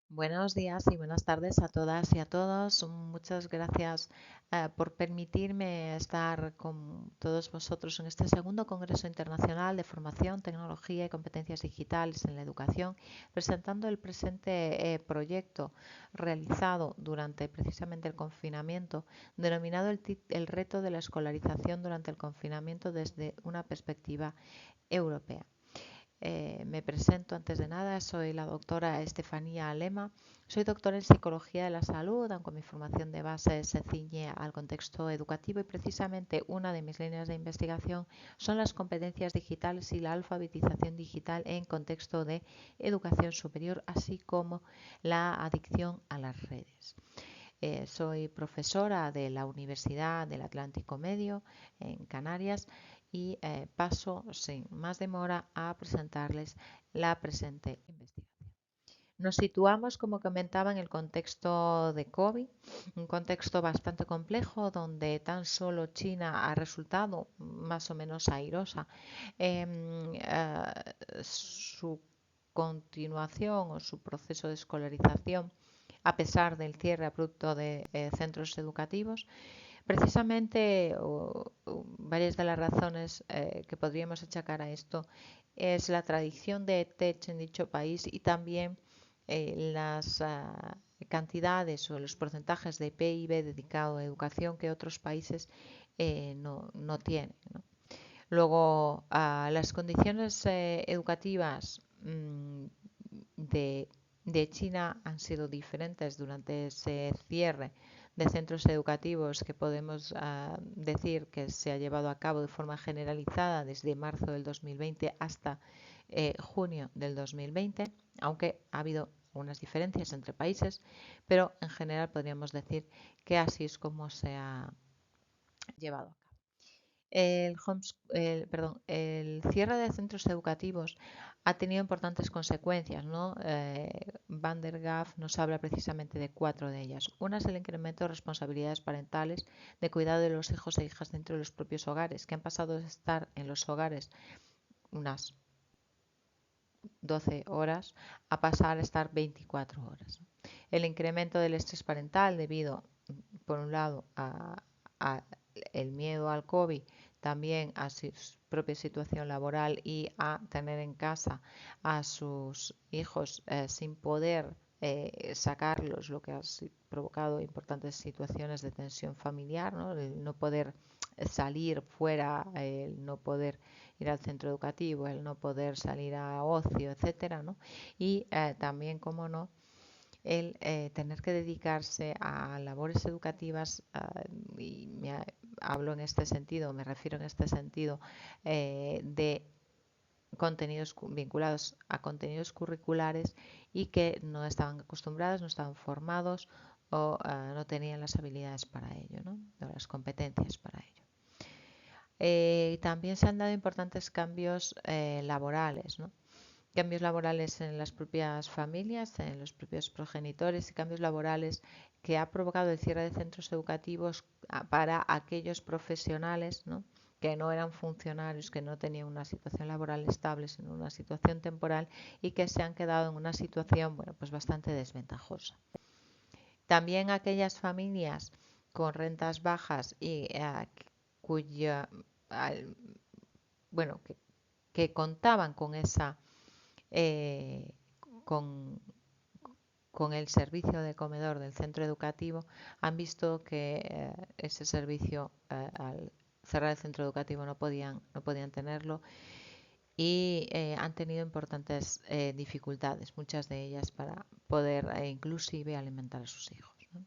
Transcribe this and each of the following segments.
Buenos días y buenas tardes a todas y a todos. Muchas gracias por permitirme estar con todos vosotros en este segundo Congreso Internacional de Formación, Tecnología y Competencias Digitales en la Educación, presentando el presente proyecto realizado durante precisamente el confinamiento, denominado el reto de la escolarización durante el confinamiento desde una perspectiva europea. Me presento antes de nada, soy la doctora Estefanía Alema, soy doctora en Psicología de la Salud, aunque mi formación de base se ciñe al contexto educativo y precisamente una de mis líneas de investigación son las competencias digitales y la alfabetización digital en contexto de educación superior, así como la adicción a las redes. Soy profesora de la Universidad del Atlántico Medio en Canarias y paso sin más demora a presentarles la presente investigación. Nos situamos, como comentaba, en el contexto de COVID, un contexto bastante complejo donde tan solo China ha resultado más o menos airosa su continuación o su proceso de escolarización a pesar del cierre abrupto de centros educativos. Precisamente, varias de las razones que podríamos achacar a esto es la tradición de TECH en dicho país y también las cantidades o los porcentajes de PIB dedicado a educación que otros países no tienen, ¿no? Luego, las condiciones educativas de, de China han sido diferentes durante ese cierre de centros educativos que podemos decir que se ha llevado a cabo de forma generalizada desde marzo del 2020 hasta junio del 2020, aunque ha habido unas diferencias entre países, pero en general podríamos decir que así es como se ha llevado a cabo. El cierre de centros educativos ha tenido importantes consecuencias, ¿no? Van der Graaf nos habla precisamente de cuatro de ellas. Una es el incremento de responsabilidades parentales de cuidado de los hijos e hijas dentro de los propios hogares, que han pasado de estar en los hogares unas 12 horas a pasar a estar 24 horas. El incremento del estrés parental debido, por un lado, a el miedo al COVID, también a su propia situación laboral y a tener en casa a sus hijos sin poder sacarlos, lo que ha provocado importantes situaciones de tensión familiar, ¿no? El no poder salir fuera, el no poder ir al centro educativo, el no poder salir a ocio, etcétera, ¿no? Y también, como no, el tener que dedicarse a labores educativas, y hablo en este sentido, me refiero en este sentido, de contenidos vinculados a contenidos curriculares y que no estaban acostumbrados, no estaban formados o no tenían las habilidades para ello, ¿no? O las competencias para ello. También se han dado importantes cambios laborales, ¿no? Cambios laborales en las propias familias, en los propios progenitores y cambios laborales que ha provocado el cierre de centros educativos para aquellos profesionales, ¿no? Que no eran funcionarios, que no tenían una situación laboral estable, sino una situación temporal y que se han quedado en una situación, bueno, pues bastante desventajosa. También aquellas familias con rentas bajas y cuya, bueno, que contaban con esa eh, con, con el servicio de comedor del centro educativo han visto que ese servicio al cerrar el centro educativo no podían tenerlo y han tenido importantes dificultades, muchas de ellas para poder inclusive alimentar a sus hijos, ¿no?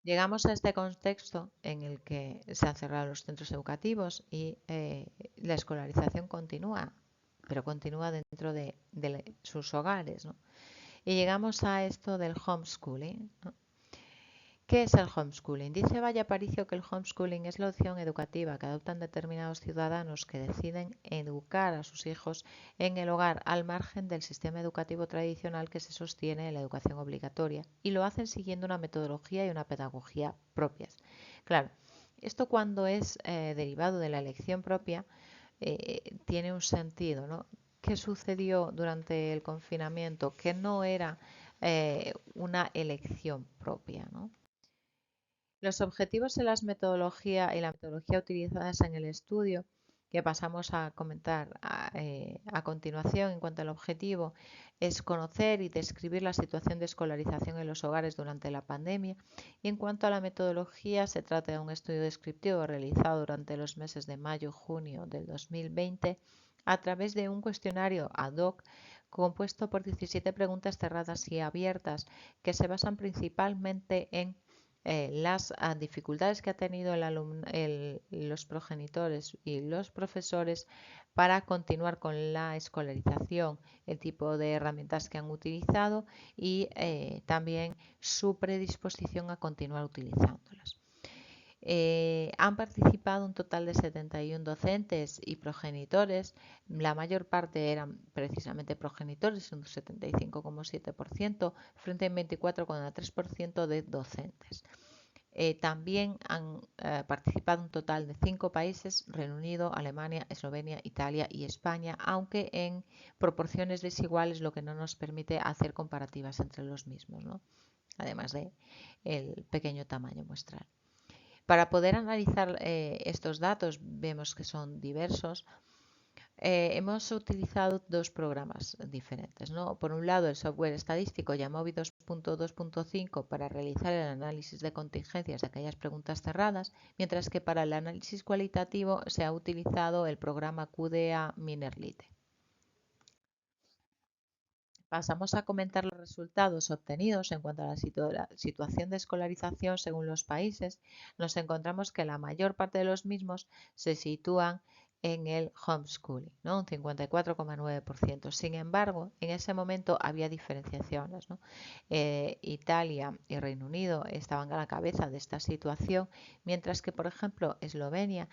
Llegamos a este contexto en el que se han cerrado los centros educativos y la escolarización continúa, pero continúa dentro de sus hogares, ¿no? Y llegamos a esto del homeschooling, ¿no? ¿Qué es el homeschooling? Dice Valle Aparicio que el homeschooling es la opción educativa que adoptan determinados ciudadanos que deciden educar a sus hijos en el hogar al margen del sistema educativo tradicional que se sostiene en la educación obligatoria y lo hacen siguiendo una metodología y una pedagogía propias. Claro, esto cuando es derivado de la elección propia tiene un sentido, ¿no? que sucedió durante el confinamiento, que no era una elección propia, ¿no? Los objetivos y la metodología utilizadas en el estudio, que pasamos a comentar a continuación en cuanto al objetivo, es conocer y describir la situación de escolarización en los hogares durante la pandemia. Y en cuanto a la metodología, se trata de un estudio descriptivo realizado durante los meses de mayo-junio del 2020 a través de un cuestionario ad hoc compuesto por 17 preguntas cerradas y abiertas que se basan principalmente en las dificultades que ha tenido los progenitores y los profesores para continuar con la escolarización, el tipo de herramientas que han utilizado y también su predisposición a continuar utilizándolas. Han participado un total de 71 docentes y progenitores. La mayor parte eran precisamente progenitores, un 75,7%, frente a un 24,3% de docentes. También han participado un total de 5 países: Reino Unido, Alemania, Eslovenia, Italia y España, aunque en proporciones desiguales, lo que no nos permite hacer comparativas entre los mismos, ¿no? Además de el pequeño tamaño muestral. Para poder analizar estos datos, vemos que son diversos. Hemos utilizado dos programas diferentes, ¿no? Por un lado, el software estadístico Jamovi 2.2.5 para realizar el análisis de contingencias de aquellas preguntas cerradas, mientras que para el análisis cualitativo se ha utilizado el programa QDA Minerlite. Pasamos a comentar los resultados obtenidos en cuanto a la situación de escolarización según los países. Nos encontramos que la mayor parte de los mismos se sitúan en el homeschooling, ¿no? Un 54,9%. Sin embargo, en ese momento había diferenciaciones, ¿no? Italia y Reino Unido estaban a la cabeza de esta situación, mientras que, por ejemplo, Eslovenia,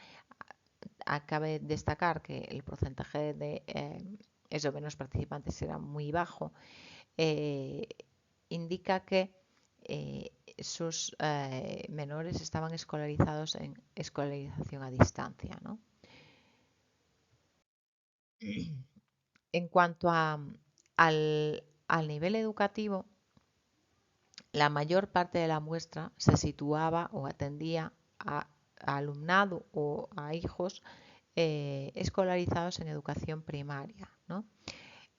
cabe destacar que el porcentaje de eslovenos participantes era muy bajo, indica que sus menores estaban escolarizados en escolarización a distancia, ¿no? En cuanto al nivel educativo, la mayor parte de la muestra se situaba o atendía a alumnado o a hijos escolarizados en educación primaria, ¿no?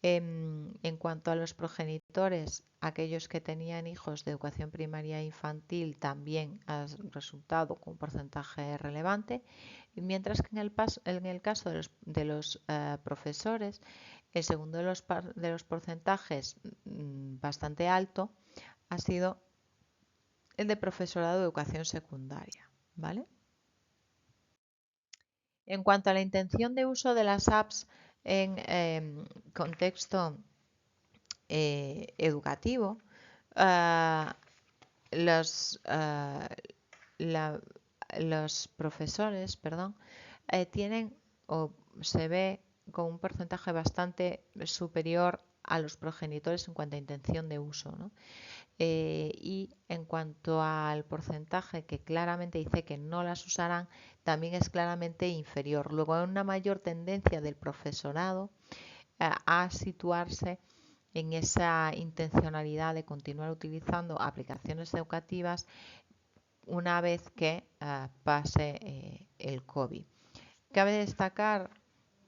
En cuanto a los progenitores, aquellos que tenían hijos de educación primaria e infantil también han resultado con un porcentaje relevante, mientras que en el caso de los profesores, el segundo de los porcentajes bastante alto ha sido el de profesorado de educación secundaria, ¿vale? En cuanto a la intención de uso de las apps en contexto educativo, uh, los, uh, la, los profesores, perdón, tienen o se ve con un porcentaje bastante superior a los progenitores en cuanto a intención de uso, ¿no? Y en cuanto al porcentaje que claramente dice que no las usarán, también es claramente inferior. Luego hay una mayor tendencia del profesorado a situarse en esa intencionalidad de continuar utilizando aplicaciones educativas una vez que pase el COVID. Cabe destacar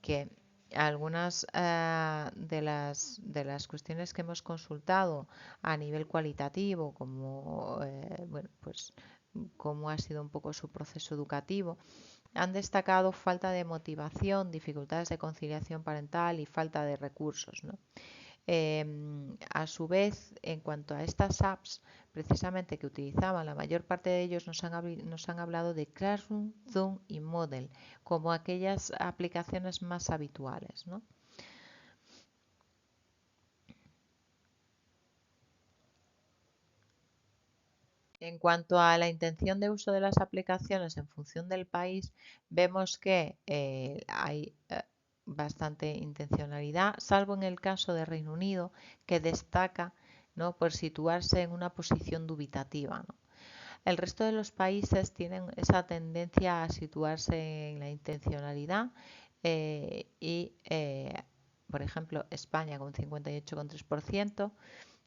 que algunas de las cuestiones que hemos consultado a nivel cualitativo, como bueno, pues cómo ha sido un poco su proceso educativo, han destacado falta de motivación, dificultades de conciliación parental y falta de recursos, ¿no? A su vez, en cuanto a estas apps, precisamente que utilizaban, la mayor parte de ellos nos han hablado de Classroom, Zoom y Moodle como aquellas aplicaciones más habituales, ¿no? En cuanto a la intención de uso de las aplicaciones en función del país, vemos que hay bastante intencionalidad, salvo en el caso de Reino Unido, que destaca, ¿no?, por situarse en una posición dubitativa, ¿no? El resto de los países tienen esa tendencia a situarse en la intencionalidad y por ejemplo, España con 58,3%,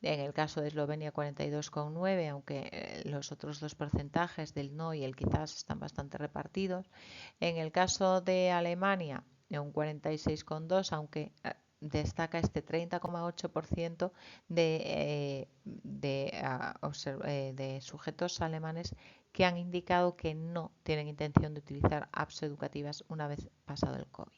en el caso de Eslovenia 42,9%, aunque los otros dos porcentajes del no y el quizás están bastante repartidos. En el caso de Alemania, un 46,2%, aunque destaca este 30,8% de sujetos alemanes que han indicado que no tienen intención de utilizar apps educativas una vez pasado el COVID.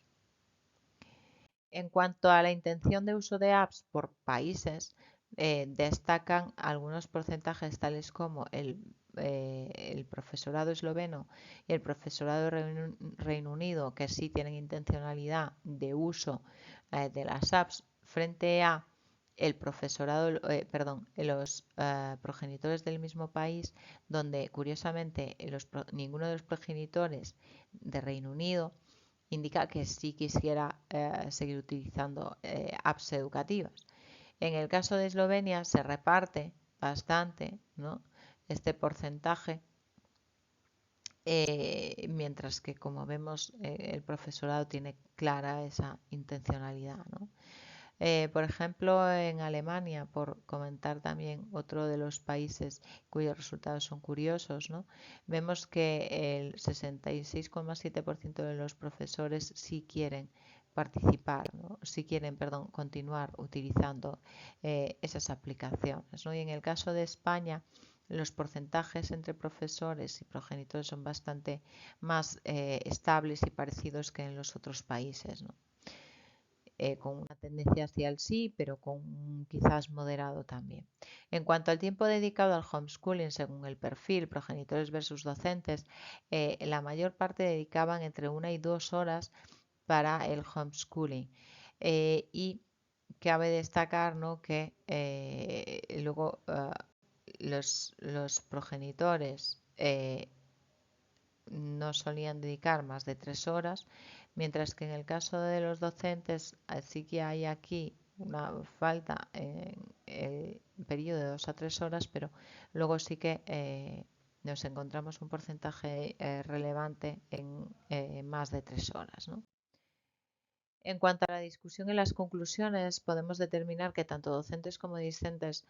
En cuanto a la intención de uso de apps por países, destacan algunos porcentajes tales como el profesorado esloveno y el profesorado de Reino Unido, que sí tienen intencionalidad de uso de las apps frente a el profesorado, los progenitores del mismo país, donde curiosamente ninguno de los progenitores de Reino Unido indica que sí quisiera seguir utilizando apps educativas. En el caso de Eslovenia se reparte bastante, ¿no?, este porcentaje, mientras que, como vemos, el profesorado tiene clara esa intencionalidad, ¿no? Por ejemplo, en Alemania, por comentar también otro de los países cuyos resultados son curiosos, ¿no?, vemos que el 66,7% de los profesores sí quieren participar, ¿no?, sí quieren, continuar utilizando esas aplicaciones, ¿no? Y en el caso de España, los porcentajes entre profesores y progenitores son bastante más estables y parecidos que en los otros países, ¿no? Con una tendencia hacia el sí, pero con quizás moderado también. En cuanto al tiempo dedicado al homeschooling, según el perfil, progenitores versus docentes, la mayor parte dedicaban entre 1 y 2 horas para el homeschooling. Y cabe destacar, ¿no?, que luego los progenitores no solían dedicar más de 3 horas, mientras que en el caso de los docentes sí que hay aquí una falta en el periodo de 2 a 3 horas, pero luego sí que nos encontramos un porcentaje relevante en más de 3 horas, ¿no? En cuanto a la discusión y las conclusiones, podemos determinar que tanto docentes como discentes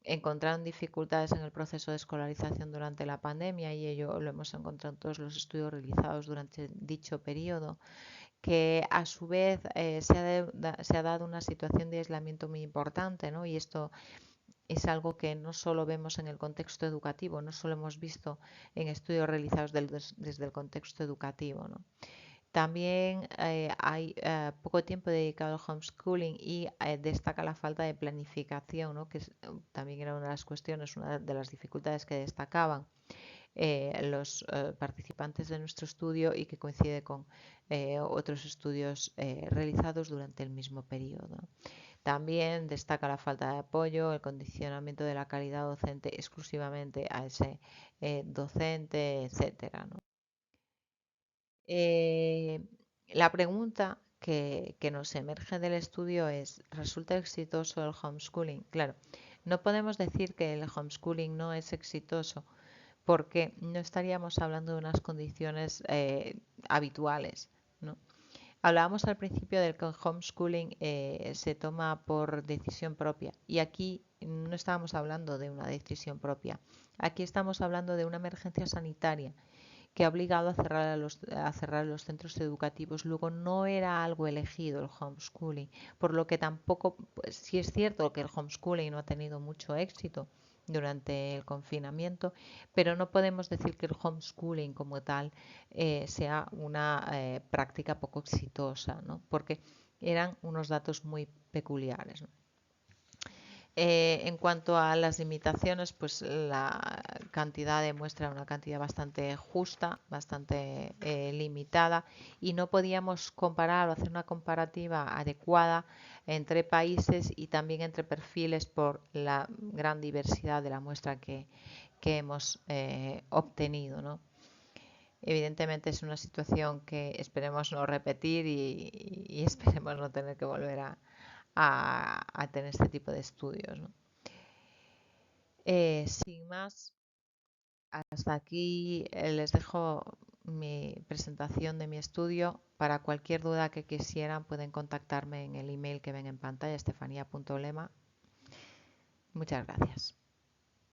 encontraron dificultades en el proceso de escolarización durante la pandemia, y ello lo hemos encontrado en todos los estudios realizados durante dicho periodo, que a su vez se ha dado una situación de aislamiento muy importante, ¿no? Y esto es algo que no solo vemos en el contexto educativo, no solo hemos visto en estudios realizados desde el contexto educativo, ¿no? También hay poco tiempo dedicado al homeschooling y destaca la falta de planificación, ¿no?, que también era una de las cuestiones, una de las dificultades que destacaban los participantes de nuestro estudio y que coincide con otros estudios realizados durante el mismo periodo. También destaca la falta de apoyo, el condicionamiento de la calidad docente exclusivamente a ese docente, etcétera, ¿no? La pregunta que nos emerge del estudio es: ¿resulta exitoso el homeschooling? Claro, no podemos decir que el homeschooling no es exitoso, porque no estaríamos hablando de unas condiciones habituales, ¿no? Hablábamos al principio del que el homeschooling se toma por decisión propia, y aquí no estábamos hablando de una decisión propia. Aquí estamos hablando de una emergencia sanitaria que ha obligado a cerrar los centros educativos. Luego no era algo elegido el homeschooling, por lo que tampoco, pues, sí es cierto que el homeschooling no ha tenido mucho éxito durante el confinamiento, pero no podemos decir que el homeschooling como tal sea una práctica poco exitosa, ¿no?, porque eran unos datos muy peculiares, ¿no? En cuanto a las limitaciones, pues la cantidad demuestra una cantidad bastante justa, bastante limitada, y no podíamos comparar o hacer una comparativa adecuada entre países y también entre perfiles por la gran diversidad de la muestra que hemos obtenido, ¿no? Evidentemente es una situación que esperemos no repetir y esperemos no tener que volver a tener este tipo de estudios, ¿no? Sin más, hasta aquí les dejo mi presentación de mi estudio. Para cualquier duda que quisieran pueden contactarme en el email que ven en pantalla, estefanía.lema. Muchas gracias.